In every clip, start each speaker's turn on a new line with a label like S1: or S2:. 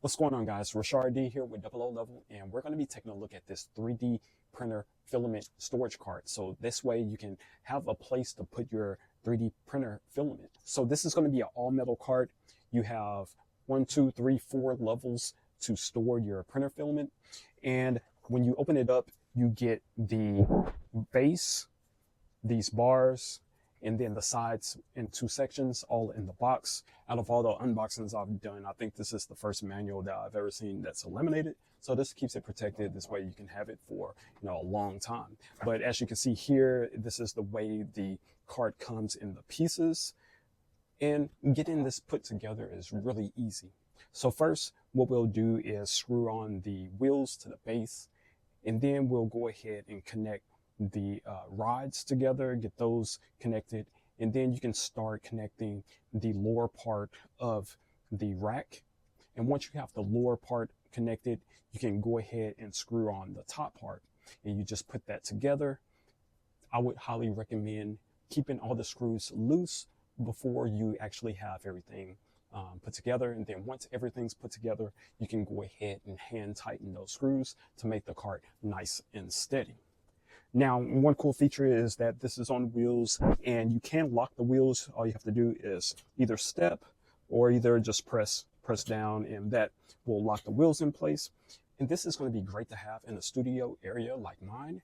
S1: What's going on, guys? Rashard D here with Double O Level, and we're going to be taking a look at this 3D printer filament storage cart. So this way you can have a place to put your 3D printer filament. So this is going to be an all metal cart. You have 1, 2, 3, 4 levels to store your printer filament. And when you open it up, you get the base, these bars, and then the sides in 2 sections, all in the box. Out of all the unboxings I've done, I think this is the first manual that I've ever seen that's laminated. So this keeps it protected. This way you can have it for, a long time. But as you can see here, this is the way the cart comes in the pieces. And getting this put together is really easy. So first, what we'll do is screw on the wheels to the base, and then we'll go ahead and connect the rods together, get those connected, and then you can start connecting the lower part of the rack. And once you have the lower part connected, you can go ahead and screw on the top part, and you just put that together. I would highly recommend keeping all the screws loose before you actually have everything put together. And then once everything's put together, you can go ahead and hand tighten those screws to make the cart nice and steady. Now, one cool feature is that this is on wheels, and you can lock the wheels. All you have to do is either step or either just press down, and that will lock the wheels in place. And this is going to be great to have in a studio area like mine,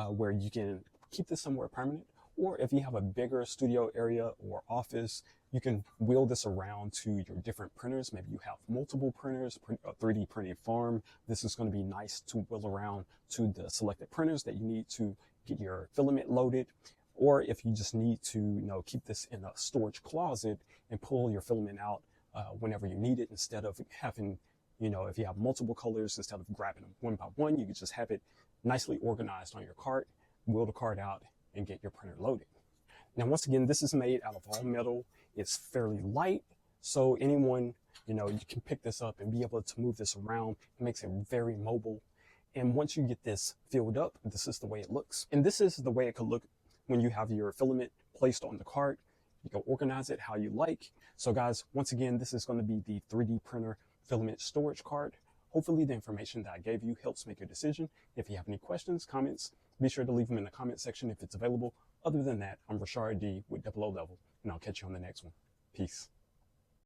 S1: where you can keep this somewhere permanent. Or if you have a bigger studio area or office, you can wheel this around to your different printers. Maybe you have multiple printers, a 3D printing farm. This is going to be nice to wheel around to the selected printers that you need to get your filament loaded. Or if you just need to, keep this in a storage closet and pull your filament out whenever you need it, instead of having, if you have multiple colors, instead of grabbing them one by one, you can just have it nicely organized on your cart, wheel the cart out, and get your printer loaded. Now, once again, this is made out of all metal. It's fairly light, so anyone, you can pick this up and be able to move this around. It makes it very mobile. And once you get this filled up, this is the way it looks. And this is the way it could look when you have your filament placed on the cart. You can organize it how you like. So guys, once again, this is going to be the 3D printer filament storage cart. Hopefully the information that I gave you helps make your decision. If you have any questions, comments, be sure to leave them in the comment section if it's available. Other than that, I'm Rashard D with Double O Level, and I'll catch you on the next one. Peace.